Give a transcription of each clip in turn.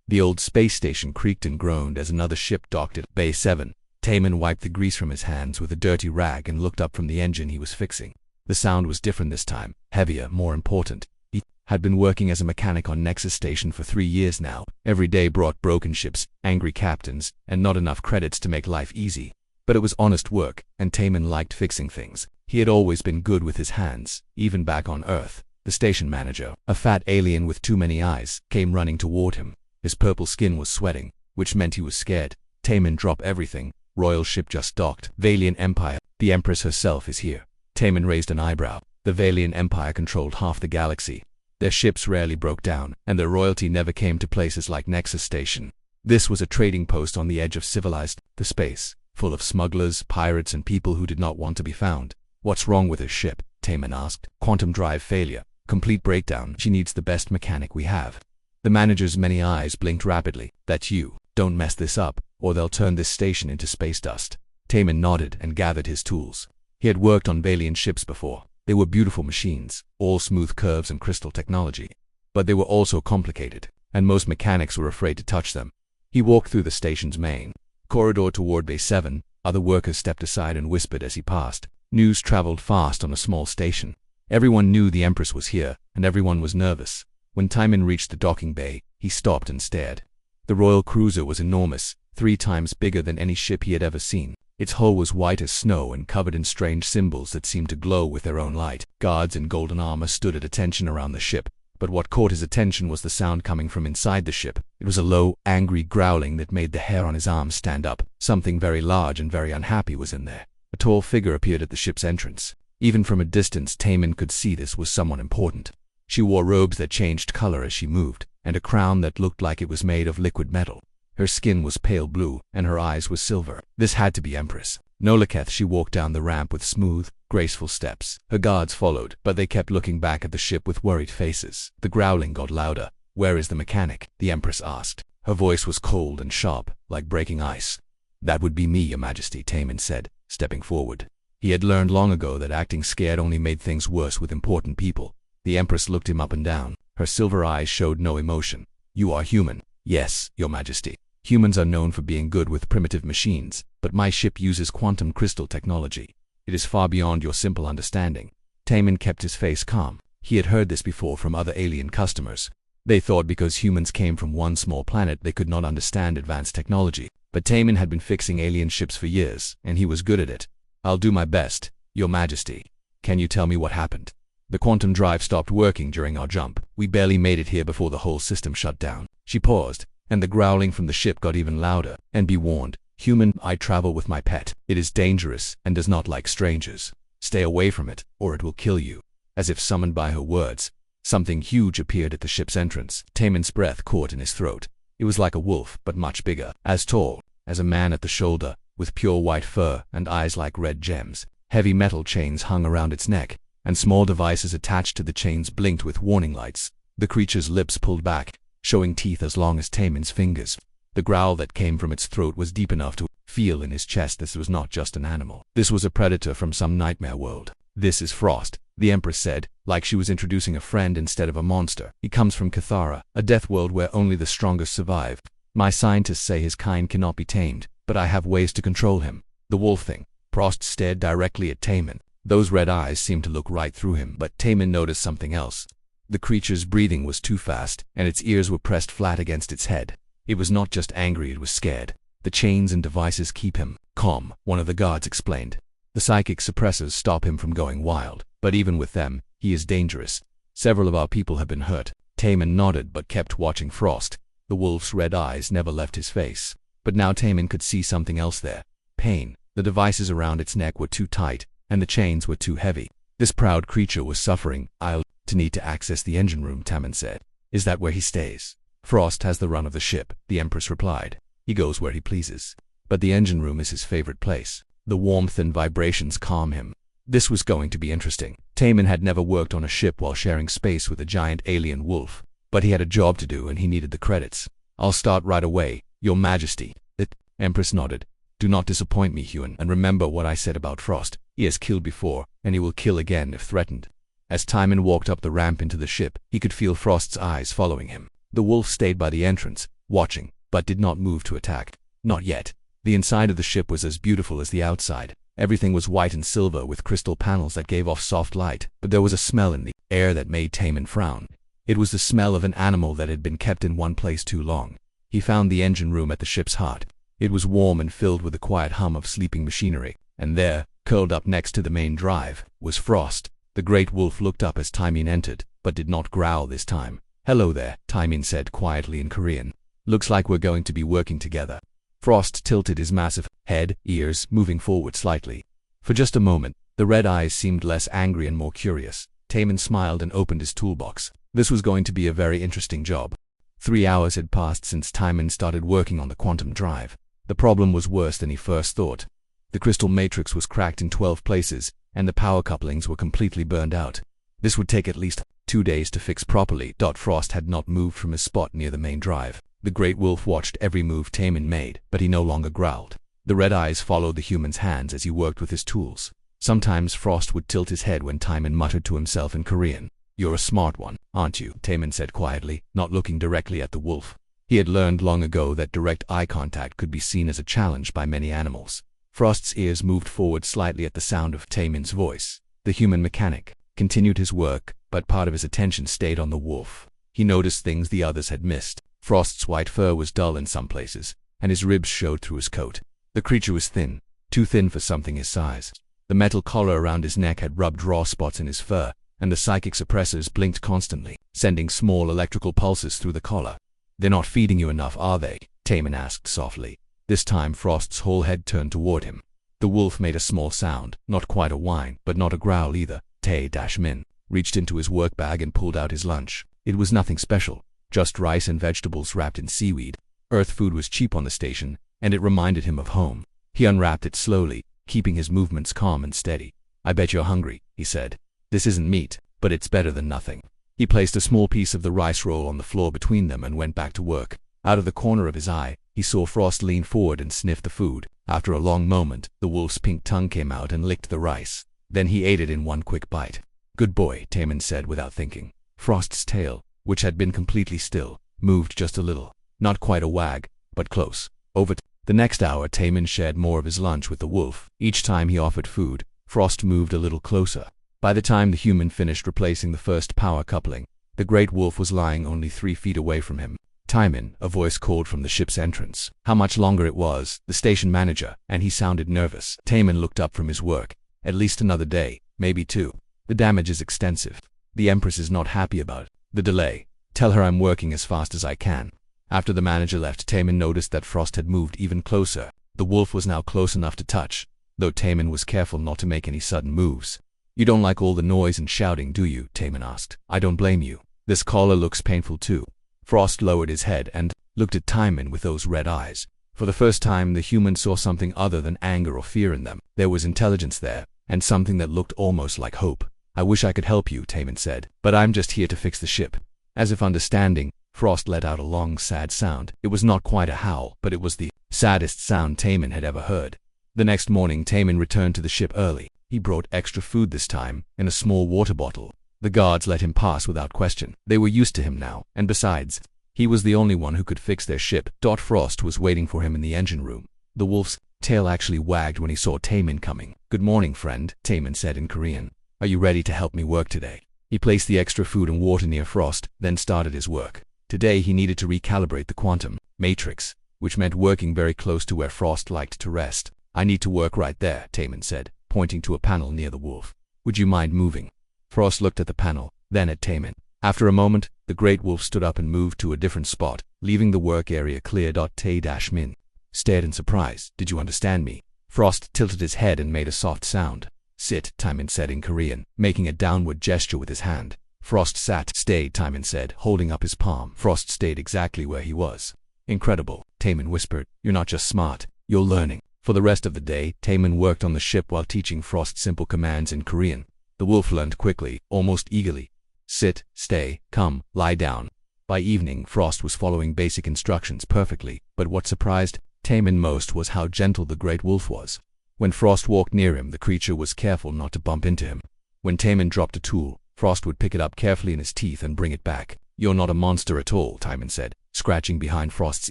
The old space station creaked and groaned as another ship docked at Bay 7. Taman wiped the grease from his hands with a dirty rag and looked up from the engine he was fixing. The sound was different this time, heavier, more important. He had been working as a mechanic on Nexus Station for 3 years now. Every day brought broken ships, angry captains, and not enough credits to make life easy. But it was honest work, and Taman liked fixing things. He had always been good with his hands, even back on Earth. The station manager, a fat alien with too many eyes, came running toward him. His purple skin was sweating, which meant he was scared. Taman, drop everything. Royal ship just docked. Valiant Empire. The Empress herself is here. Taman raised an eyebrow. The Valiant Empire controlled half the galaxy. Their ships rarely broke down, and their royalty never came to places like Nexus Station. This was a trading post on the edge of civilized space, full of smugglers, pirates, and people who did not want to be found. What's wrong with his ship? Taman asked. Quantum drive failure. Complete breakdown. She needs the best mechanic we have. The manager's many eyes blinked rapidly. That's you. Don't mess this up, or they'll turn this station into space dust. Taman nodded and gathered his tools. He had worked on Valiant ships before. They were beautiful machines, all smooth curves and crystal technology. But they were also complicated, and most mechanics were afraid to touch them. He walked through the station's main corridor toward Bay 7. Other workers stepped aside and whispered as he passed. News traveled fast on a small station. Everyone knew the Empress was here, and everyone was nervous. When Taman reached the docking bay, he stopped and stared. The royal cruiser was enormous, 3 times bigger than any ship he had ever seen. Its hull was white as snow and covered in strange symbols that seemed to glow with their own light. Guards in golden armor stood at attention around the ship, but what caught his attention was the sound coming from inside the ship. It was a low, angry growling that made the hair on his arms stand up. Something very large and very unhappy was in there. A tall figure appeared at the ship's entrance. Even from a distance, Taman could see this was someone important. She wore robes that changed color as she moved, and a crown that looked like it was made of liquid metal. Her skin was pale blue, and her eyes were silver. This had to be Empress. Nolaketh. She walked down the ramp with smooth, graceful steps. Her guards followed, but they kept looking back at the ship with worried faces. The growling got louder. Where is the mechanic? The Empress asked. Her voice was cold and sharp, like breaking ice. That would be me, Your Majesty, Taman said, stepping forward. He had learned long ago that acting scared only made things worse with important people. The Empress looked him up and down. Her silver eyes showed no emotion. You are human. Yes, Your Majesty. Humans are known for being good with primitive machines, but my ship uses quantum crystal technology. It is far beyond your simple understanding. Taman kept his face calm. He had heard this before from other alien customers. They thought because humans came from one small planet they could not understand advanced technology. But Taman had been fixing alien ships for years, and he was good at it. I'll do my best, Your Majesty. Can you tell me what happened? The quantum drive stopped working during our jump. We barely made it here before the whole system shut down. She paused, and the growling from the ship got even louder. And be warned, human, I travel with my pet. It is dangerous and does not like strangers. Stay away from it, or it will kill you. As if summoned by her words, something huge appeared at the ship's entrance. Taman's breath caught in his throat. It was like a wolf, but much bigger, as tall as a man at the shoulder, with pure white fur and eyes like red gems. Heavy metal chains hung around its neck, and small devices attached to the chains blinked with warning lights. The creature's lips pulled back, showing teeth as long as Taman's fingers. The growl that came from its throat was deep enough to feel in his chest. This was not just an animal. This was a predator from some nightmare world. This is Frost, the Empress said, like she was introducing a friend instead of a monster. He comes from Cathara, a death world where only the strongest survive. My scientists say his kind cannot be tamed, but I have ways to control him. The wolf thing. Frost stared directly at Taman. Those red eyes seemed to look right through him, but Taman noticed something else. The creature's breathing was too fast, and its ears were pressed flat against its head. It was not just angry, it was scared. The chains and devices keep him calm, one of the guards explained. The psychic suppressors stop him from going wild, but even with them, he is dangerous. Several of our people have been hurt. Taman nodded but kept watching Frost. The wolf's red eyes never left his face. But now Taman could see something else there. Pain. The devices around its neck were too tight, and the chains were too heavy. This proud creature was suffering. I'll need to access the engine room, Taman said. Is that where he stays? Frost has the run of the ship, the Empress replied. He goes where he pleases. But the engine room is his favorite place. The warmth and vibrations calm him. This was going to be interesting. Taman had never worked on a ship while sharing space with a giant alien wolf. But he had a job to do and he needed the credits. I'll start right away, Your Majesty. The Empress nodded. Do not disappoint me, Huon, and remember what I said about Frost. He has killed before, and he will kill again if threatened. As Taman walked up the ramp into the ship, he could feel Frost's eyes following him. The wolf stayed by the entrance, watching, but did not move to attack. Not yet. The inside of the ship was as beautiful as the outside. Everything was white and silver with crystal panels that gave off soft light, but there was a smell in the air that made Taman frown. It was the smell of an animal that had been kept in one place too long. He found the engine room at the ship's heart. It was warm and filled with the quiet hum of sleeping machinery, and there, curled up next to the main drive, was Frost. The great wolf looked up as Taemin entered, but did not growl this time. "Hello there," Taemin said quietly in Korean. "Looks like we're going to be working together." Frost tilted his massive head, ears moving forward slightly. For just a moment, the red eyes seemed less angry and more curious. Taemin smiled and opened his toolbox. This was going to be a very interesting job. 3 hours had passed since Taemin started working on the quantum drive. The problem was worse than he first thought. The crystal matrix was cracked in 12 places, and the power couplings were completely burned out. This would take at least 2 days to fix properly. Frost had not moved from his spot near the main drive. The great wolf watched every move Taemin made, but he no longer growled. The red eyes followed the human's hands as he worked with his tools. Sometimes Frost would tilt his head when Taemin muttered to himself in Korean. "You're a smart one, aren't you?" Taemin said quietly, not looking directly at the wolf. He had learned long ago that direct eye contact could be seen as a challenge by many animals. Frost's ears moved forward slightly at the sound of Taemin's voice. The human mechanic continued his work, but part of his attention stayed on the wolf. He noticed things the others had missed. Frost's white fur was dull in some places, and his ribs showed through his coat. The creature was thin, too thin for something his size. The metal collar around his neck had rubbed raw spots in his fur, and the psychic suppressors blinked constantly, sending small electrical pulses through the collar. "They're not feeding you enough, are they?" Taemin asked softly. This time Frost's whole head turned toward him. The wolf made a small sound, not quite a whine, but not a growl either. Tae-min reached into his work bag and pulled out his lunch. It was nothing special, just rice and vegetables wrapped in seaweed. Earth food was cheap on the station, and it reminded him of home. He unwrapped it slowly, keeping his movements calm and steady. "I bet you're hungry," he said. "This isn't meat, but it's better than nothing." He placed a small piece of the rice roll on the floor between them and went back to work. Out of the corner of his eye, he saw Frost lean forward and sniff the food. After a long moment, the wolf's pink tongue came out and licked the rice. Then he ate it in one quick bite. "Good boy," Taemin said without thinking. Frost's tail, which had been completely still, moved just a little. Not quite a wag, but close. Over the next hour, Taemin shared more of his lunch with the wolf. Each time he offered food, Frost moved a little closer. By the time the human finished replacing the first power coupling, the great wolf was lying only 3 feet away from him. "Taemin," a voice called from the ship's entrance. How much longer it was, the station manager, and he sounded nervous. Taemin looked up from his work. "At least another day, maybe 2. The damage is extensive. The Empress is not happy about the delay. Tell her I'm working as fast as I can." After the manager left, Taemin noticed that Frost had moved even closer. The wolf was now close enough to touch, though Taemin was careful not to make any sudden moves. "You don't like all the noise and shouting, do you?" Taemin asked. "I don't blame you. This collar looks painful too." Frost lowered his head and looked at Taemin with those red eyes. For the first time, the human saw something other than anger or fear in them. There was intelligence there, and something that looked almost like hope. "I wish I could help you," Taemin said, "but I'm just here to fix the ship." As if understanding, Frost let out a long, sad sound. It was not quite a howl, but it was the saddest sound Taemin had ever heard. The next morning, Taemin returned to the ship early. He brought extra food this time, in a small water bottle. The guards let him pass without question. They were used to him now, and besides, he was the only one who could fix their ship. Frost was waiting for him in the engine room. The wolf's tail actually wagged when he saw Taemin coming. "Good morning, friend," Taemin said in Korean. "Are you ready to help me work today?" He placed the extra food and water near Frost, then started his work. Today he needed to recalibrate the quantum matrix, which meant working very close to where Frost liked to rest. "I need to work right there," Taemin said, pointing to a panel near the wolf. "Would you mind moving?" Frost looked at the panel, then at Taemin. After a moment, the great wolf stood up and moved to a different spot, leaving the work area clear. Tae-min stared in surprise. "Did you understand me?" Frost tilted his head and made a soft sound. "Sit," Taemin said in Korean, making a downward gesture with his hand. Frost sat. "Stay," Taemin said, holding up his palm. Frost stayed exactly where he was. "Incredible," Taemin whispered. "You're not just smart, you're learning." For the rest of the day, Taemin worked on the ship while teaching Frost simple commands in Korean. The wolf learned quickly, almost eagerly. Sit, stay, come, lie down. By evening, Frost was following basic instructions perfectly, but what surprised Taemin most was how gentle the great wolf was. When Frost walked near him, the creature was careful not to bump into him. When Taemin dropped a tool, Frost would pick it up carefully in his teeth and bring it back. "You're not a monster at all," Taemin said. scratching behind Frost's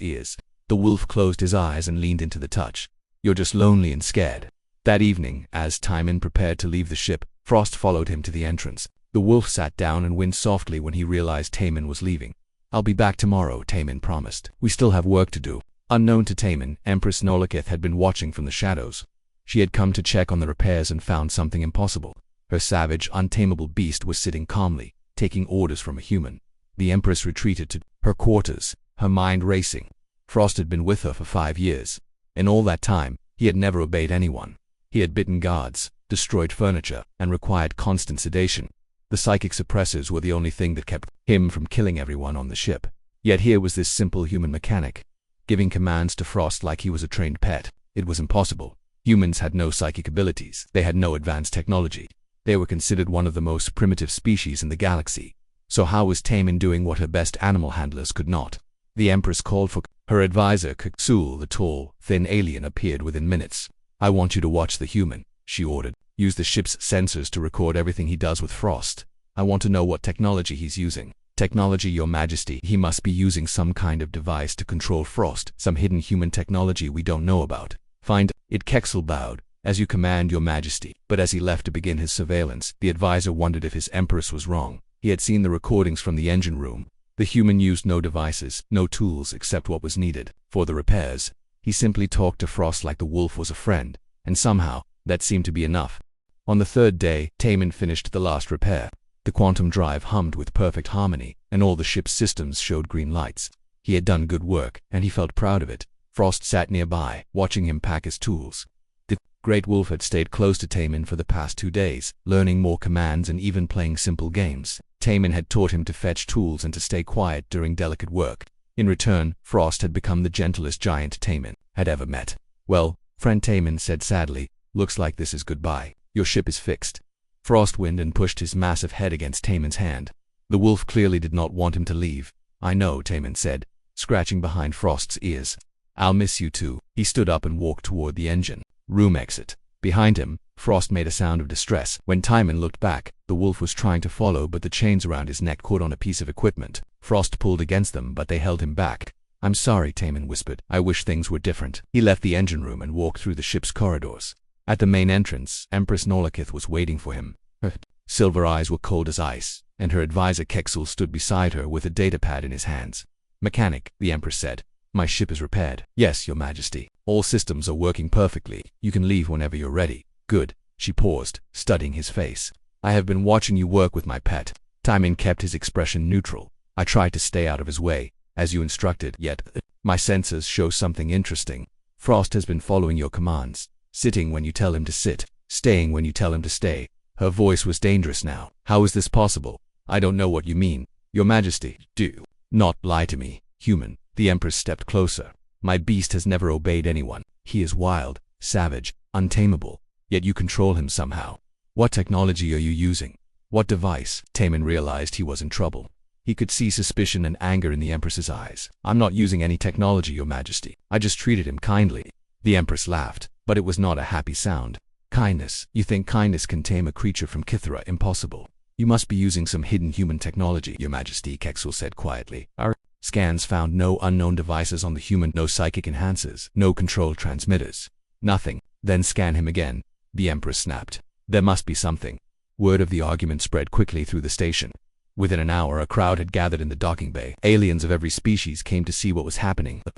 ears. The wolf closed his eyes and leaned into the touch. You're just lonely and scared. That evening, as Timon prepared to leave the ship, Frost followed him to the entrance. The wolf sat down and whined softly when he realized Timon was leaving. I'll be back tomorrow, Timon promised. We still have work to do. Unknown to Timon, Empress Nolokith had been watching from the shadows. She had come to check on the repairs and found something impossible. Her savage, untamable beast was sitting calmly, taking orders from a human. The Empress retreated to her quarters, her mind racing. Frost had been with her for 5 years. In all that time, he had never obeyed anyone. He had bitten guards, destroyed furniture, and required constant sedation. The psychic suppressors were the only thing that kept him from killing everyone on the ship. Yet here was this simple human mechanic, giving commands to Frost like he was a trained pet. It was impossible. Humans had no psychic abilities. They had no advanced technology. They were considered one of the most primitive species in the galaxy. So how was Timon doing what her best animal handlers could not? The Empress called for her advisor. K'Xul, the tall, thin alien, appeared within minutes. I want you to watch the human, she ordered. Use the ship's sensors to record everything he does with Frost. I want to know what technology he's using. Technology, Your Majesty. He must be using some kind of device to control Frost, some hidden human technology we don't know about. Find it. K'Xul bowed. As you command, Your Majesty. But as he left to begin his surveillance, the advisor wondered if his Empress was wrong. He had seen the recordings from the engine room. The human used no devices, no tools except what was needed for the repairs. He simply talked to Frost like the wolf was a friend, and somehow, that seemed to be enough. On the third day, Timon finished the last repair. The quantum drive hummed with perfect harmony, and all the ship's systems showed green lights. He had done good work, and he felt proud of it. Frost sat nearby, watching him pack his tools. The great wolf had stayed close to Timon for the past 2 days, learning more commands and even playing simple games. Timon had taught him to fetch tools and to stay quiet during delicate work. In return, Frost had become the gentlest giant Timon had ever met. Well, friend, Timon said sadly, looks like this is goodbye. Your ship is fixed. Frost whined and pushed his massive head against Timon's hand. The wolf clearly did not want him to leave. I know, Timon said, scratching behind Frost's ears. I'll miss you too. He stood up and walked toward the engine room exit. Behind him, Frost made a sound of distress. When Timon looked back, the wolf was trying to follow, but the chains around his neck caught on a piece of equipment. Frost pulled against them, but they held him back. I'm sorry, Timon whispered. I wish things were different. He left the engine room and walked through the ship's corridors. At the main entrance, Empress Nolokith was waiting for him. Her silver eyes were cold as ice, and her advisor K'Xul stood beside her with a datapad in his hands. Mechanic, the Empress said. My ship is repaired. Yes, Your Majesty. All systems are working perfectly. You can leave whenever you're ready. Good. She paused, studying his face. I have been watching you work with my pet. Timon kept his expression neutral. I tried to stay out of his way, as you instructed, yet my sensors show something interesting. Frost has been following your commands, sitting when you tell him to sit, staying when you tell him to stay. Her voice was dangerous now. How is this possible? I don't know what you mean. Your Majesty, do not lie to me, human. The Empress stepped closer. My beast has never obeyed anyone. He is wild, savage, untamable. Yet you control him somehow. What technology are you using? What device? Timon realized he was in trouble. He could see suspicion and anger in the Empress's eyes. I'm not using any technology, Your Majesty. I just treated him kindly. The Empress laughed, but it was not a happy sound. Kindness. You think kindness can tame a creature from Kithra? Impossible. You must be using some hidden human technology, Your Majesty, K'Xul said quietly. Our scans found no unknown devices on the human, no psychic enhancers, no control transmitters. Nothing. Then scan him again. The Empress snapped. There must be something. Word of the argument spread quickly through the station. Within an hour, a crowd had gathered in the docking bay. Aliens of every species came to see what was happening. The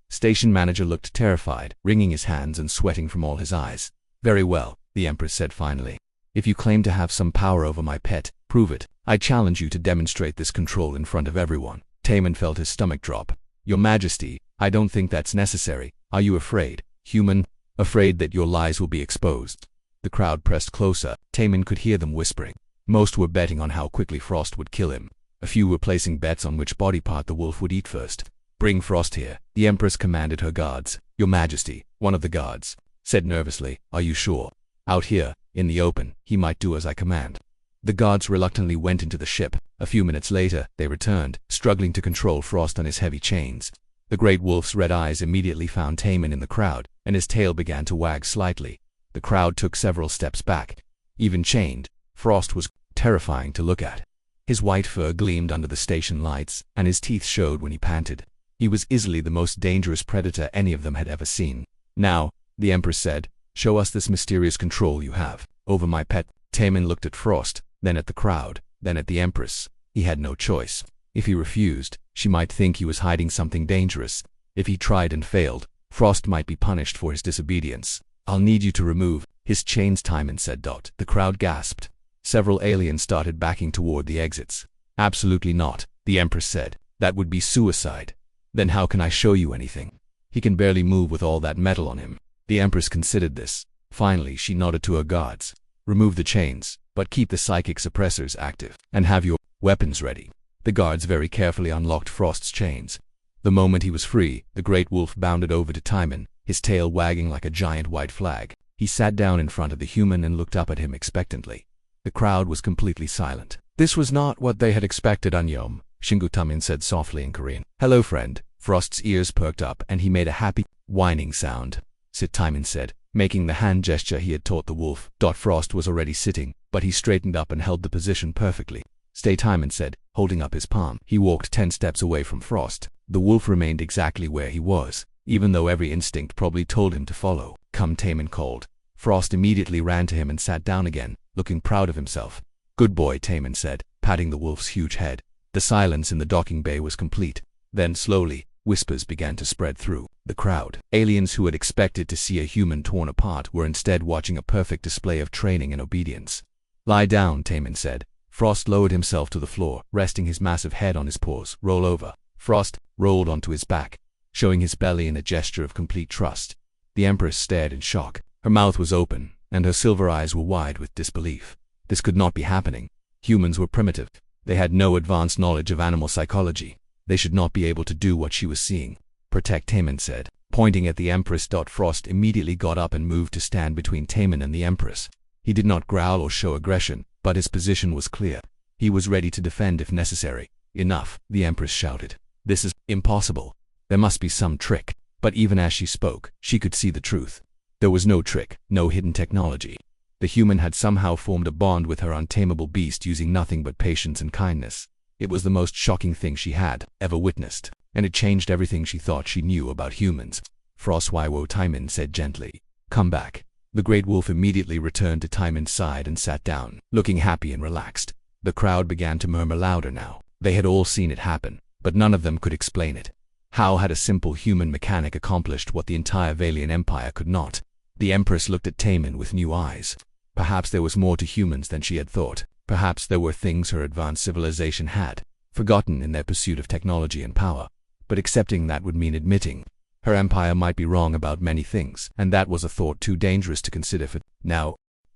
station manager looked terrified, wringing his hands and sweating from all his eyes. Very well, the Empress said finally. If you claim to have some power over my pet, prove it. I challenge you to demonstrate this control in front of everyone. Timon felt his stomach drop. Your Majesty, I don't think that's necessary. Are you afraid, human? Afraid that your lies will be exposed? The crowd pressed closer. Timon could hear them whispering. Most were betting on how quickly Frost would kill him. A few were placing bets on which body part the wolf would eat first. Bring Frost here. The Empress commanded her guards. Your Majesty, one of the guards said nervously, are you sure? Out here, in the open, he might do as I command. The guards reluctantly went into the ship. A few minutes later, they returned, struggling to control Frost on his heavy chains. The great wolf's red eyes immediately found Timon in the crowd, and his tail began to wag slightly. The crowd took several steps back. Even chained, Frost was terrifying to look at. His white fur gleamed under the station lights, and his teeth showed when he panted. He was easily the most dangerous predator any of them had ever seen. "Now," the Empress said, "show us this mysterious control you have over my pet." Taemin looked at Frost, then at the crowd, then at the Empress. He had no choice. If he refused, she might think he was hiding something dangerous. If he tried and failed, Frost might be punished for his disobedience. "I'll need you to remove his chains," Taemin said. The crowd gasped. Several aliens started backing toward the exits. "Absolutely not," the Empress said. "That would be suicide." "Then how can I show you anything? He can barely move with all that metal on him." The Empress considered this. Finally, she nodded to her guards. "Remove the chains, but keep the psychic suppressors active, and have your weapons ready." The guards very carefully unlocked Frost's chains. The moment he was free, the great wolf bounded over to Taemin, his tail wagging like a giant white flag. He sat down in front of the human and looked up at him expectantly. The crowd was completely silent. This was not what they had expected. "Anyom," Shingu Taemin said softly in Korean. "Hello, friend." Frost's ears perked up and he made a happy, whining sound. "Sit," Taemin said, making the hand gesture he had taught the wolf. Frost was already sitting, but he straightened up and held the position perfectly. "Stay," Taemin said, holding up his palm. He walked 10 steps away from Frost. The wolf remained exactly where he was, even though every instinct probably told him to follow. "Come," Taemin called. Frost immediately ran to him and sat down again, looking proud of himself. "Good boy," Taemin said, patting the wolf's huge head. The silence in the docking bay was complete. Then, slowly, whispers began to spread through the crowd. Aliens who had expected to see a human torn apart were instead watching a perfect display of training and obedience. "Lie down," Taemin said. Frost lowered himself to the floor, resting his massive head on his paws. "Roll over." Frost rolled onto his back, showing his belly in a gesture of complete trust. The Empress stared in shock. Her mouth was open, and her silver eyes were wide with disbelief. This could not be happening. Humans were primitive. They had no advanced knowledge of animal psychology. They should not be able to do what she was seeing. "Protect," Taemin said, pointing at the Empress. Frost immediately got up and moved to stand between Taemin and the Empress. He did not growl or show aggression, but his position was clear. He was ready to defend if necessary. "Enough," the Empress shouted. "This is impossible. There must be some trick." But even as she spoke, she could see the truth. There was no trick, no hidden technology. The human had somehow formed a bond with her untamable beast using nothing but patience and kindness. It was the most shocking thing she had ever witnessed, and it changed everything she thought she knew about humans. "Frost," Taemin said gently. "Come back." The great wolf immediately returned to Taemin's side and sat down, looking happy and relaxed. The crowd began to murmur louder now. They had all seen it happen, but none of them could explain it. How had a simple human mechanic accomplished what the entire Valian Empire could not? The Empress looked at Taemin with new eyes. Perhaps there was more to humans than she had thought. Perhaps there were things her advanced civilization had forgotten in their pursuit of technology and power. But accepting that would mean admitting her empire might be wrong about many things, and that was a thought too dangerous to consider for now.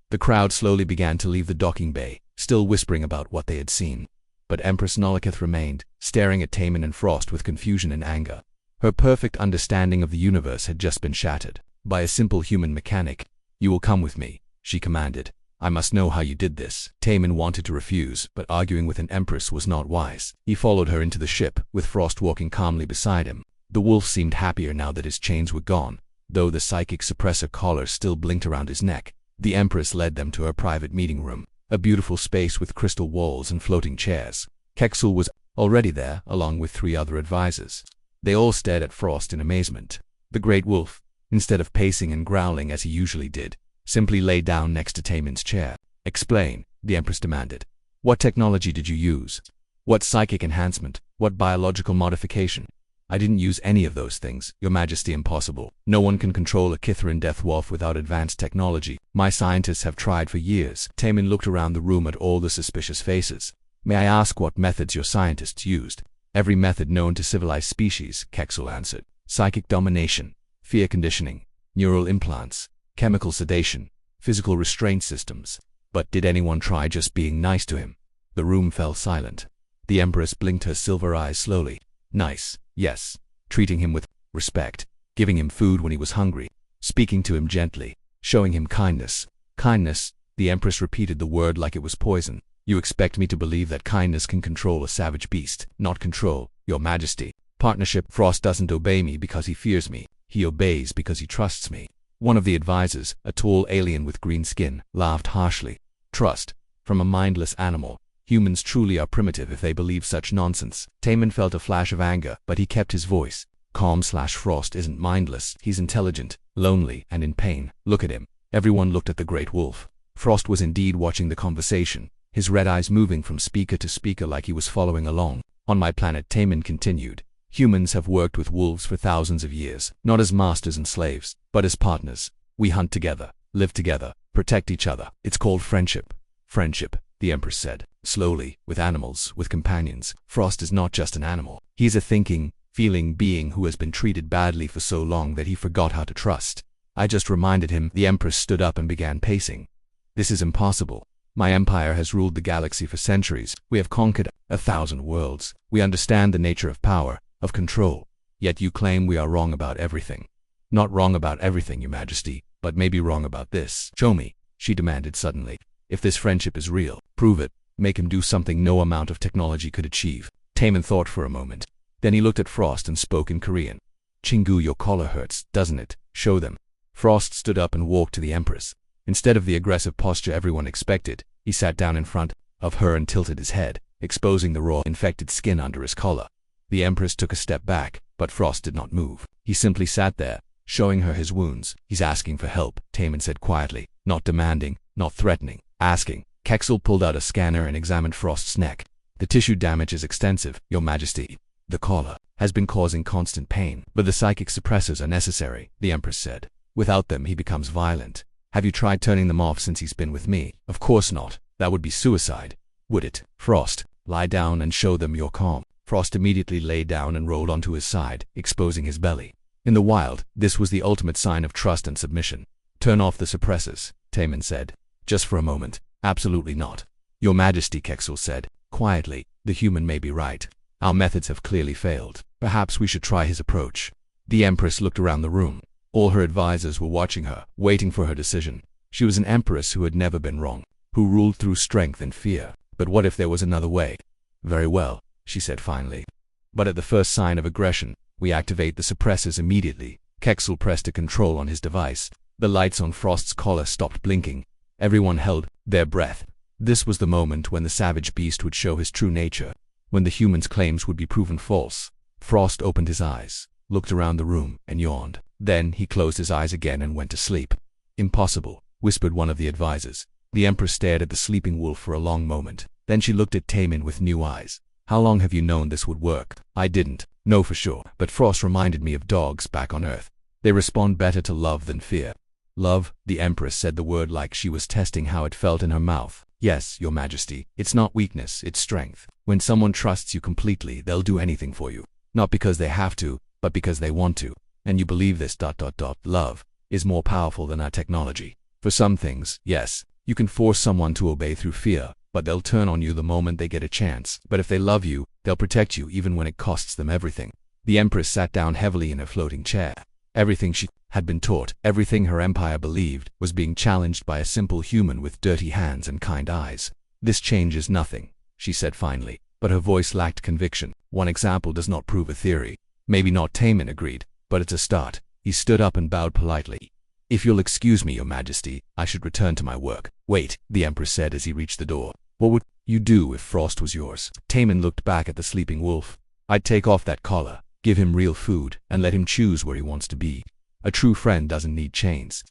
The crowd slowly began to leave the docking bay, still whispering about what they had seen. But Empress Nolikith remained, staring at Taemin and Frost with confusion and anger. Her perfect understanding of the universe had just been shattered by a simple human mechanic. "You will come with me," she commanded. "I must know how you did this." Taemin wanted to refuse, but arguing with an empress was not wise. He followed her into the ship, with Frost walking calmly beside him. The wolf seemed happier now that his chains were gone, though the psychic suppressor collar still blinked around his neck. The Empress led them to her private meeting room, a beautiful space with crystal walls and floating chairs. Kexel was already there, along with 3 other advisors. They all stared at Frost in amazement. The great wolf, instead of pacing and growling as he usually did, simply lay down next to Taemin's chair. "Explain," the Empress demanded. "What technology did you use? What psychic enhancement? What biological modification?" "I didn't use any of those things, Your Majesty. Impossible. No one can control a Kithrin death wolf without advanced technology. My scientists have tried for years." Taemin looked around the room at all the suspicious faces. "May I ask what methods your scientists used?" "Every method known to civilized species," Kexel answered. "Psychic domination, fear conditioning, neural implants, chemical sedation, physical restraint systems." "But did anyone try just being nice to him?" The room fell silent. The Empress blinked her silver eyes slowly. "Nice, yes. Treating him with respect, giving him food when he was hungry, speaking to him gently, showing him kindness." "Kindness," the Empress repeated the word like it was poison. "You expect me to believe that kindness can control a savage beast?" "Not control, Your Majesty. Partnership." "Frost doesn't obey me because he fears me. He obeys because he trusts me." One of the advisors, a tall alien with green skin, laughed harshly. "Trust? From a mindless animal? Humans truly are primitive if they believe such nonsense. Taman felt a flash of anger, but he kept his voice calm. Frost isn't mindless, he's intelligent, lonely, and in pain. Look at him. Everyone looked at the great wolf. Frost was indeed watching the conversation, his red eyes moving from speaker to speaker like he was following along. On my planet, Taman continued, humans have worked with wolves for thousands of years, not as masters and slaves, but as partners. We hunt together, live together, protect each other. It's called friendship. Friendship, the Empress said, slowly, with animals, with companions. Frost is not just an animal. He is a thinking, feeling being who has been treated badly for so long that he forgot how to trust. I just reminded him. The Empress stood up and began pacing. This is impossible. My empire has ruled the galaxy for centuries. We have conquered 1,000 worlds. We understand the nature of power, of control. Yet you claim we are wrong about everything. Not wrong about everything, Your Majesty, but maybe wrong about this. Show me, she demanded suddenly. If this friendship is real, prove it. Make him do something no amount of technology could achieve. Taman thought for a moment. Then he looked at Frost and spoke in Korean. Chingu, your collar hurts, doesn't it? Show them. Frost stood up and walked to the Empress. Instead of the aggressive posture everyone expected, he sat down in front of her and tilted his head, exposing the raw, infected skin under his collar. The Empress took a step back, but Frost did not move. He simply sat there, showing her his wounds. He's asking for help, Taman said quietly, not demanding, not threatening, asking. Kexel pulled out a scanner and examined Frost's neck. The tissue damage is extensive, Your Majesty. The collar has been causing constant pain, but the psychic suppressors are necessary, the Empress said. Without them, he becomes violent. Have you tried turning them off since he's been with me? Of course not. That would be suicide. Would it? Frost, lie down and show them you're calm. Frost immediately lay down and rolled onto his side, exposing his belly. In the wild, this was the ultimate sign of trust and submission. Turn off the suppressors, Taman said. Just for a moment. Absolutely not. Your Majesty, Kexel said, quietly, the human may be right. Our methods have clearly failed. Perhaps we should try his approach. The Empress looked around the room. All her advisors were watching her, waiting for her decision. She was an empress who had never been wrong, who ruled through strength and fear. But what if there was another way? Very well, she said finally. But at the first sign of aggression, we activate the suppressors immediately. Kexel pressed a control on his device. The lights on Frost's collar stopped blinking. Everyone held their breath. This was the moment when the savage beast would show his true nature, when the human's claims would be proven false. Frost opened his eyes, looked around the room, and yawned. Then he closed his eyes again and went to sleep. Impossible, whispered one of the advisors. The Empress stared at the sleeping wolf for a long moment. Then she looked at Taman with new eyes. How long have you known this would work? I didn't know for sure, but Frost reminded me of dogs back on Earth. They respond better to love than fear. Love, the Empress said the word like she was testing how it felt in her mouth. Yes, Your Majesty, it's not weakness, it's strength. When someone trusts you completely, they'll do anything for you. Not because they have to, but because they want to. And you believe this. Love is more powerful than our technology. For some things, yes, you can force someone to obey through fear, but they'll turn on you the moment they get a chance. But if they love you, they'll protect you even when it costs them everything. The Empress sat down heavily in her floating chair. Everything she had been taught, everything her empire believed, was being challenged by a simple human with dirty hands and kind eyes. This changes nothing, she said finally, but her voice lacked conviction. One example does not prove a theory. Maybe not, Taman agreed, but it's a start. He stood up and bowed politely. If you'll excuse me, Your Majesty, I should return to my work. Wait, the Empress said as he reached the door. What would you do if Frost was yours? Taman looked back at the sleeping wolf. I'd take off that collar, give him real food, and let him choose where he wants to be. A true friend doesn't need chains.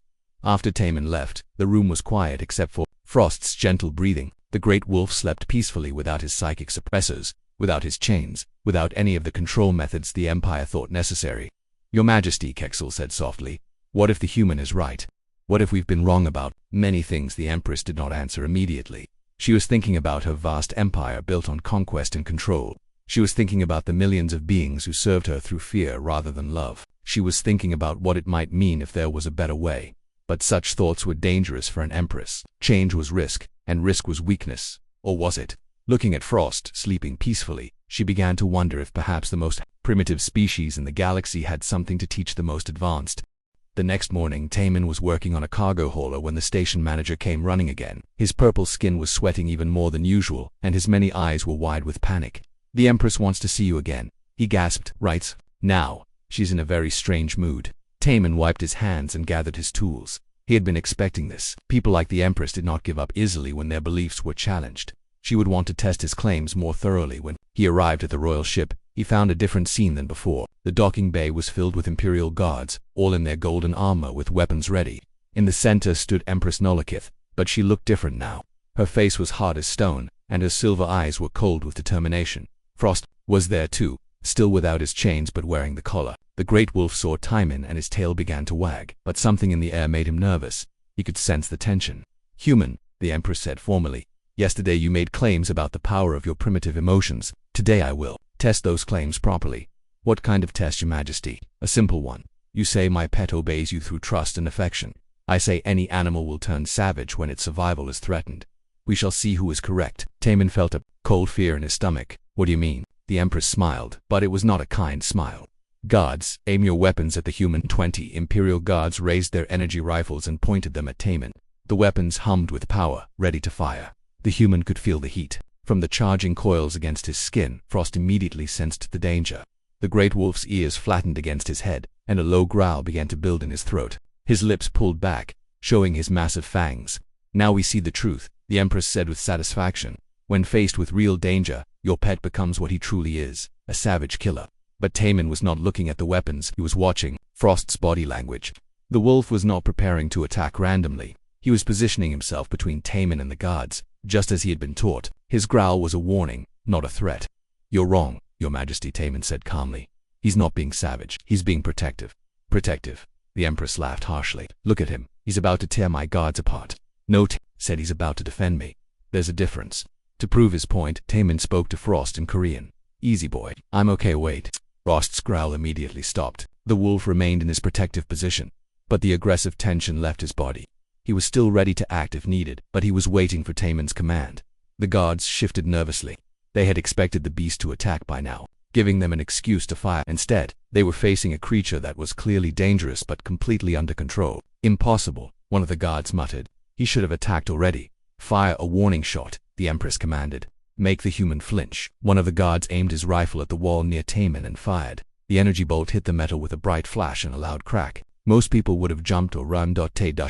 After Taman left, the room was quiet except for Frost's gentle breathing. The great wolf slept peacefully without his psychic suppressors, without his chains, without any of the control methods the Empire thought necessary. Your Majesty, Kexel said softly, what if the human is right? What if we've been wrong about many things? The Empress did not answer immediately. She was thinking about her vast empire built on conquest and control. She was thinking about the millions of beings who served her through fear rather than love. She was thinking about what it might mean if there was a better way. But such thoughts were dangerous for an empress. Change was risk, and risk was weakness. Or was it? Looking at Frost, sleeping peacefully, she began to wonder if perhaps the most primitive species in the galaxy had something to teach the most advanced. The next morning, Taman was working on a cargo hauler when the station manager came running again. His purple skin was sweating even more than usual, and his many eyes were wide with panic. The Empress wants to see you again, he gasped. Right now. She's in a very strange mood. Taman wiped his hands and gathered his tools. He had been expecting this. People like the Empress did not give up easily when their beliefs were challenged. She would want to test his claims more thoroughly. When he arrived at the royal ship, he found a different scene than before. The docking bay was filled with Imperial guards, all in their golden armor with weapons ready. In the center stood Empress Nolokith, but she looked different now. Her face was hard as stone, and her silver eyes were cold with determination. Frost was there too, still without his chains but wearing the collar. The great wolf saw Timon and his tail began to wag, but something in the air made him nervous. He could sense the tension. "Human," the Empress said formally. "Yesterday you made claims about the power of your primitive emotions. Today I will test those claims properly." "What kind of test, Your Majesty?" "A simple one. You say my pet obeys you through trust and affection. I say any animal will turn savage when its survival is threatened. We shall see who is correct." Timon felt a cold fear in his stomach. "What do you mean?" The Empress smiled, but it was not a kind smile. "Guards, aim your weapons at the human." 20 Imperial guards raised their energy rifles and pointed them at Timon. The weapons hummed with power, ready to fire. The human could feel the heat from the charging coils against his skin. Frost immediately sensed the danger. The great wolf's ears flattened against his head, and a low growl began to build in his throat. His lips pulled back, showing his massive fangs. "Now we see the truth," the Empress said with satisfaction. "When faced with real danger, your pet becomes what he truly is, a savage killer." But Timon was not looking at the weapons, he was watching Frost's body language. The wolf was not preparing to attack randomly. He was positioning himself between Timon and the guards, just as he had been taught. His growl was a warning, not a threat. "You're wrong, Your Majesty," Timon said calmly. "He's not being savage, he's being protective." "Protective?" The Empress laughed harshly. "Look at him, he's about to tear my guards apart." "No," said, "he's about to defend me. There's a difference." To prove his point, Timon spoke to Frost in Korean. "Easy boy, I'm okay, wait." Frost's growl immediately stopped. The wolf remained in his protective position, but the aggressive tension left his body. He was still ready to act if needed, but he was waiting for Timon's command. The guards shifted nervously. They had expected the beast to attack by now, giving them an excuse to fire. Instead, they were facing a creature that was clearly dangerous but completely under control. "Impossible," one of the guards muttered. "He should have attacked already." "Fire a warning shot," the Empress commanded. "Make the human flinch." One of the guards aimed his rifle at the wall near Timon and fired. The energy bolt hit the metal with a bright flash and a loud crack. Most people would have jumped or run.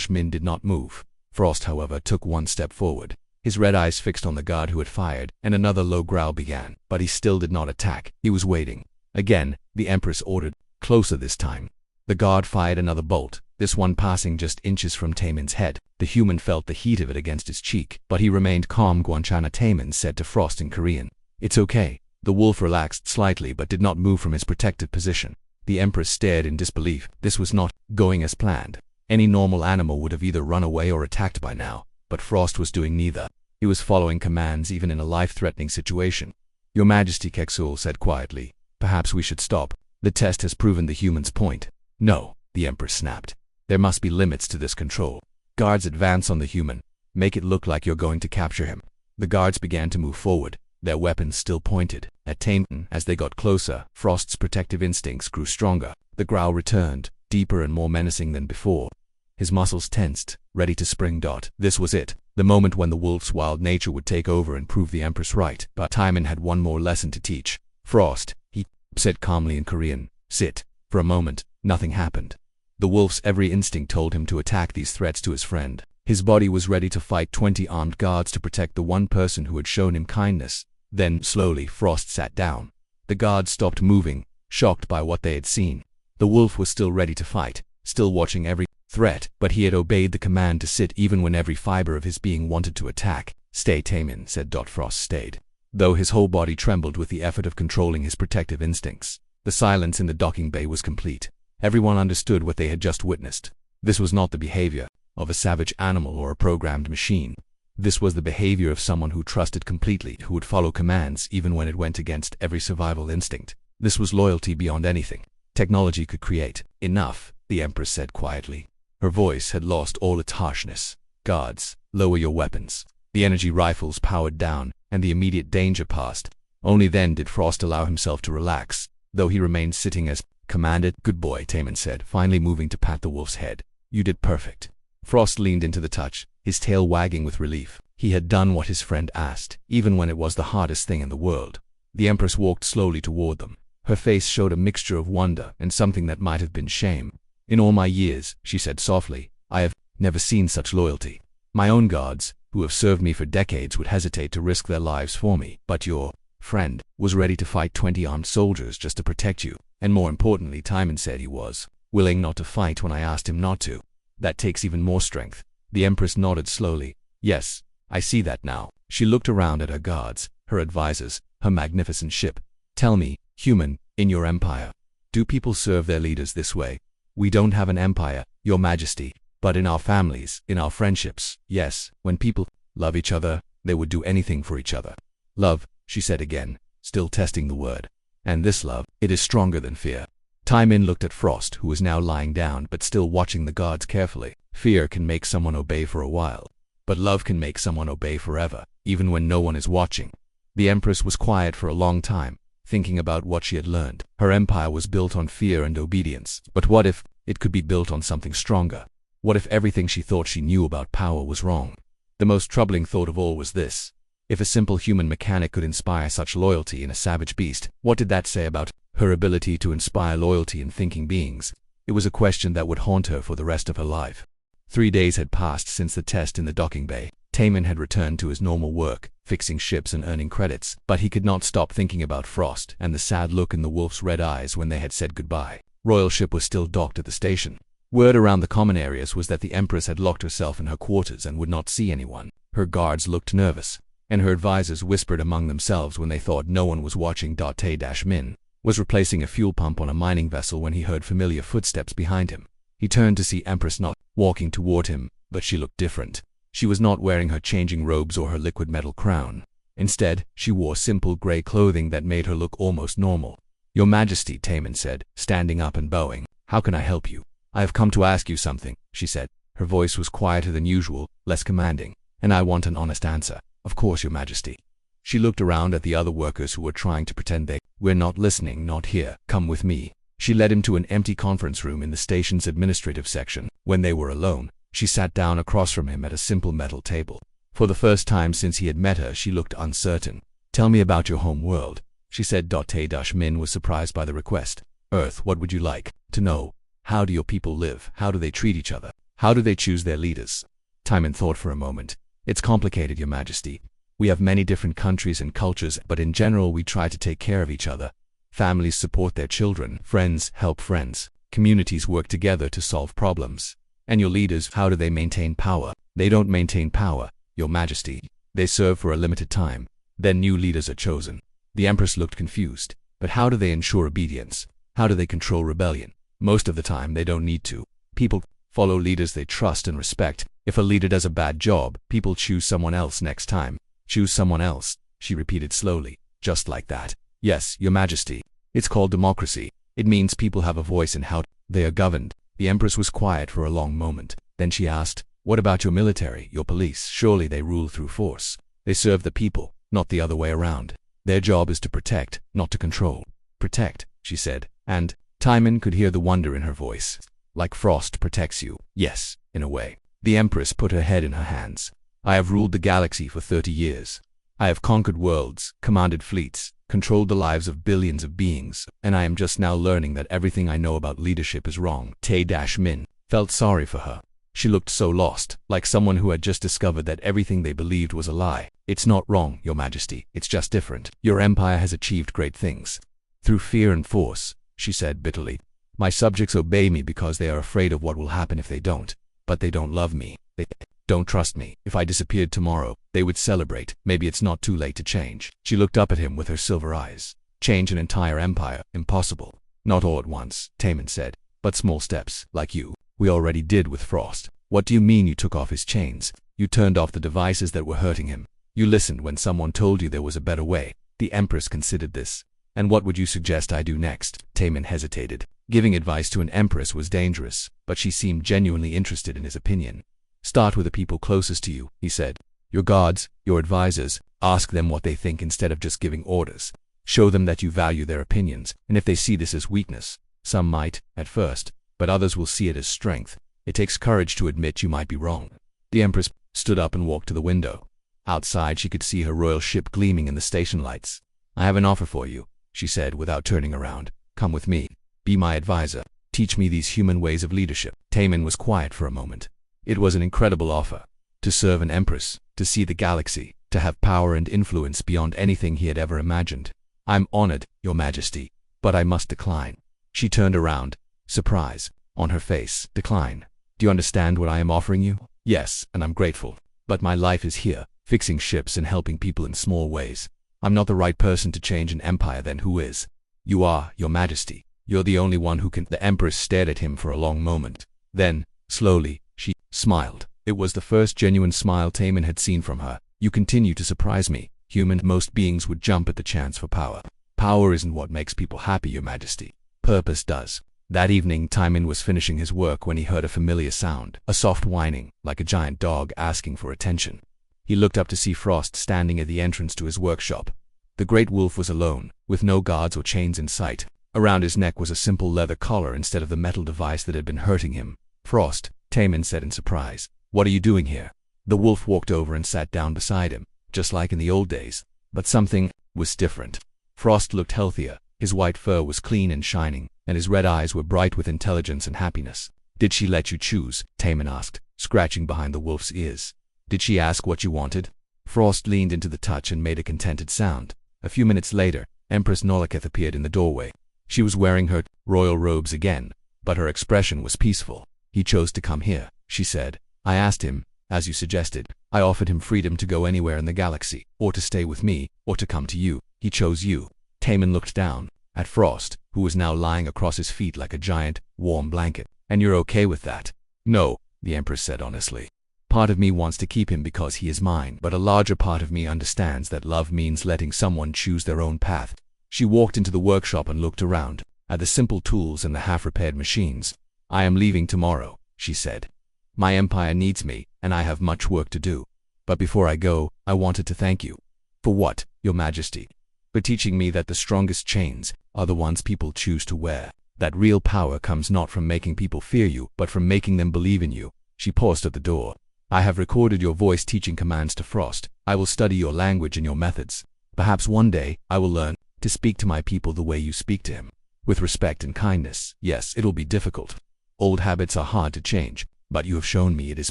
Min did not move. Frost, however, took one step forward, his red eyes fixed on the guard who had fired, and another low growl began. But he still did not attack. He was waiting. Again, the Empress ordered, "Closer this time." The guard fired another bolt, this one passing just inches from Timon's head. The human felt the heat of it against his cheek, but he remained calm. "Guanchana," Timon said to Frost in Korean. "It's okay." The wolf relaxed slightly but did not move from his protective position. The Empress stared in disbelief. This was not going as planned. Any normal animal would have either run away or attacked by now, but Frost was doing neither. He was following commands even in a life-threatening situation. "Your Majesty," Keksul said quietly, "perhaps we should stop. The test has proven the human's point." "No," the Empress snapped. "There must be limits to this control. Guards, advance on the human. Make it look like you're going to capture him." The guards began to move forward, their weapons still pointed at Timon. As they got closer, Frost's protective instincts grew stronger. The growl returned, deeper and more menacing than before. His muscles tensed, ready to spring. This was it, the moment when the wolf's wild nature would take over and prove the Empress right. But Timon had one more lesson to teach. "Frost," he said calmly in Korean, "sit." For a moment, nothing happened. The wolf's every instinct told him to attack these threats to his friend. His body was ready to fight 20 armed guards to protect the one person who had shown him kindness. Then, slowly, Frost sat down. The guards stopped moving, shocked by what they had seen. The wolf was still ready to fight, still watching every threat, but he had obeyed the command to sit even when every fiber of his being wanted to attack. "Stay, Timon," said Frost stayed, though his whole body trembled with the effort of controlling his protective instincts. The silence in the docking bay was complete. Everyone understood what they had just witnessed. This was not the behavior of a savage animal or a programmed machine. This was the behavior of someone who trusted completely, who would follow commands even when it went against every survival instinct. This was loyalty beyond anything technology could create. "Enough," the Empress said quietly. Her voice had lost all its harshness. "Guards, lower your weapons." The energy rifles powered down, and the immediate danger passed. Only then did Frost allow himself to relax, though he remained sitting as commanded. "Good boy," Timon said, finally moving to pat the wolf's head. "You did perfect." Frost leaned into the touch, his tail wagging with relief. He had done what his friend asked, even when it was the hardest thing in the world. The Empress walked slowly toward them. Her face showed a mixture of wonder and something that might have been shame. "In all my years," she said softly, "I have never seen such loyalty. My own guards, who have served me for decades would hesitate to risk their lives for me, but your friend was ready to fight 20 armed soldiers just to protect you. And more importantly, Timon said he was willing not to fight when I asked him not to. That takes even more strength. The Empress nodded slowly. Yes, I see that now. She looked around at her guards, her advisors, her magnificent ship. Tell me, human, in your empire, do people serve their leaders this way? We don't have an empire, Your Majesty, but in our families, in our friendships, yes, when people love each other, they would do anything for each other. Love, she said again, still testing the word. And this love, it is stronger than fear. Timon looked at Frost, who was now lying down but still watching the guards carefully. Fear can make someone obey for a while, but love can make someone obey forever, even when no one is watching. The Empress was quiet for a long time, thinking about what she had learned. Her empire was built on fear and obedience. But what if it could be built on something stronger? What if everything she thought she knew about power was wrong? The most troubling thought of all was this. If a simple human mechanic could inspire such loyalty in a savage beast, what did that say about her ability to inspire loyalty in thinking beings? It was a question that would haunt her for the rest of her life. 3 days had passed since the test in the docking bay. Timon had returned to his normal work, fixing ships and earning credits, but he could not stop thinking about Frost and the sad look in the wolf's red eyes when they had said goodbye. Royal ship was still docked at the station. Word around the common areas was that the Empress had locked herself in her quarters and would not see anyone. Her guards looked nervous, and her advisors whispered among themselves when they thought no one was watching. Tay-Min was replacing a fuel pump on a mining vessel when he heard familiar footsteps behind him. He turned to see Empress not walking toward him, but she looked different. She was not wearing her changing robes or her liquid metal crown. Instead, she wore simple gray clothing that made her look almost normal. Your Majesty, Timon said, standing up and bowing. How can I help you? I have come to ask you something, she said. Her voice was quieter than usual, less commanding. And I want an honest answer. Of course, Your Majesty. She looked around at the other workers who were trying to pretend we're not listening, not here. Come with me. She led him to an empty conference room in the station's administrative section. When they were alone, she sat down across from him at a simple metal table. For the first time since he had met her, she looked uncertain. Tell me about your home world, she said. Tay-Min was surprised by the request. Earth, what would you like to know? How do your people live? How do they treat each other? How do they choose their leaders? Timon thought for a moment. It's complicated, Your Majesty. We have many different countries and cultures, but in general we try to take care of each other. Families support their children, friends help friends, communities work together to solve problems. And your leaders, how do they maintain power? They don't maintain power, Your Majesty. They serve for a limited time. Then new leaders are chosen. The Empress looked confused. But how do they ensure obedience? How do they control rebellion? Most of the time they don't need to. People follow leaders they trust and respect. If a leader does a bad job, people choose someone else next time. Choose someone else, she repeated slowly. Just like that. Yes, Your Majesty. It's called democracy. It means people have a voice in how they are governed. The Empress was quiet for a long moment. Then she asked, what about your military, your police? Surely they rule through force. They serve the people, not the other way around. Their job is to protect, not to control. Protect, she said, and Timon could hear the wonder in her voice. Like Frost protects you. Yes, in a way. The Empress put her head in her hands. I have ruled the galaxy for 30 years. I have conquered worlds, commanded fleets, controlled the lives of billions of beings, and I am just now learning that everything I know about leadership is wrong. Tay-Min felt sorry for her. She looked so lost, like someone who had just discovered that everything they believed was a lie. It's not wrong, Your Majesty. It's just different. Your empire has achieved great things. Through fear and force, she said bitterly. My subjects obey me because they are afraid of what will happen if they don't. But they don't love me. They don't trust me. If I disappeared tomorrow, they would celebrate. Maybe it's not too late to change. She looked up at him with her silver eyes. Change an entire empire? Impossible. Not all at once, Timon said. But small steps, like you. We already did with Frost. What do you mean you took off his chains? You turned off the devices that were hurting him. You listened when someone told you there was a better way. The Empress considered this. And what would you suggest I do next? Timon hesitated. Giving advice to an Empress was dangerous, but she seemed genuinely interested in his opinion. Start with the people closest to you, he said. Your guards, your advisors. Ask them what they think instead of just giving orders. Show them that you value their opinions, and if they see this as weakness, some might, at first, but others will see it as strength. It takes courage to admit you might be wrong. The Empress stood up and walked to the window. Outside she could see her royal ship gleaming in the station lights. I have an offer for you, she said without turning around. Come with me. Be my advisor. Teach me these human ways of leadership. Timon was quiet for a moment. It was an incredible offer. to serve an empress, to see the galaxy, to have power and influence beyond anything he had ever imagined. I'm honored, Your Majesty, but I must decline. She turned around, surprise on her face. Decline? Do you understand what I am offering you? Yes, and I'm grateful. But my life is here, fixing ships and helping people in small ways. I'm not the right person to change an empire. Then who is? You are, Your Majesty. You're the only one who can. The Empress stared at him for a long moment. Then, slowly, she smiled. It was the first genuine smile Taman had seen from her. You continue to surprise me. Human, most beings would jump at the chance for power. Power isn't what makes people happy, Your Majesty. Purpose does. That evening, Timon was finishing his work when he heard a familiar sound, a soft whining, like a giant dog asking for attention. He looked up to see Frost standing at the entrance to his workshop. The great wolf was alone, with no guards or chains in sight. Around his neck was a simple leather collar instead of the metal device that had been hurting him. Frost, Taman said in surprise. What are you doing here? The wolf walked over and sat down beside him, just like in the old days. But something was different. Frost looked healthier. His white fur was clean and shining, and his red eyes were bright with intelligence and happiness. Did she let you choose? Taman asked, scratching behind the wolf's ears. Did she ask what you wanted? Frost leaned into the touch and made a contented sound. A few minutes later, Empress Noloketh appeared in the doorway. She was wearing her royal robes again, but her expression was peaceful. He chose to come here, she said. I asked him, as you suggested. I offered him freedom to go anywhere in the galaxy, or to stay with me, or to come to you. He chose you. Taman looked down at Frost, who was now lying across his feet like a giant, warm blanket. And you're okay with that? No, the Empress said honestly. Part of me wants to keep him because he is mine, but a larger part of me understands that love means letting someone choose their own path. She walked into the workshop and looked around, at the simple tools and the half-repaired machines. I am leaving tomorrow, she said. My empire needs me, and I have much work to do. But before I go, I wanted to thank you. For what, Your Majesty? For teaching me that the strongest chains are the ones people choose to wear. That real power comes not from making people fear you, but from making them believe in you. She paused at the door. I have recorded your voice teaching commands to Frost. I will study your language and your methods. Perhaps one day, I will learn to speak to my people the way you speak to him. With respect and kindness. Yes, it'll be difficult. Old habits are hard to change, but you have shown me it is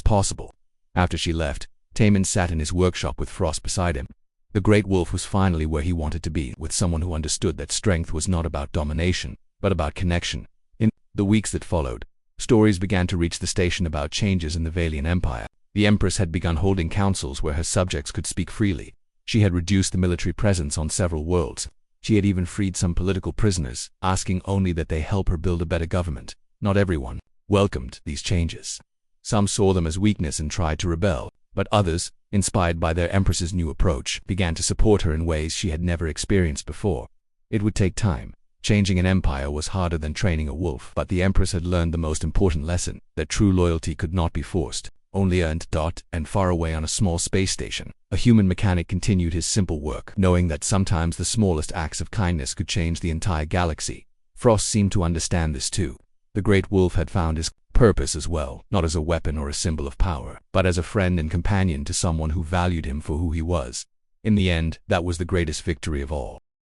possible. After she left, Taman sat in his workshop with Frost beside him. The great wolf was finally where he wanted to be, with someone who understood that strength was not about domination, but about connection. In the weeks that followed, stories began to reach the station about changes in the Valian Empire. The Empress had begun holding councils where her subjects could speak freely. She had reduced the military presence on several worlds. She had even freed some political prisoners, asking only that they help her build a better government. Not everyone welcomed these changes. Some saw them as weakness and tried to rebel, but others, inspired by their Empress's new approach, began to support her in ways she had never experienced before. It would take time. Changing an empire was harder than training a wolf, but the Empress had learned the most important lesson, that true loyalty could not be forced, only earned. And far away on a small space station, a human mechanic continued his simple work, knowing that sometimes the smallest acts of kindness could change the entire galaxy. Frost seemed to understand this too. The great wolf had found his purpose as well, not as a weapon or a symbol of power, but as a friend and companion to someone who valued him for who he was. In the end, that was the greatest victory of all.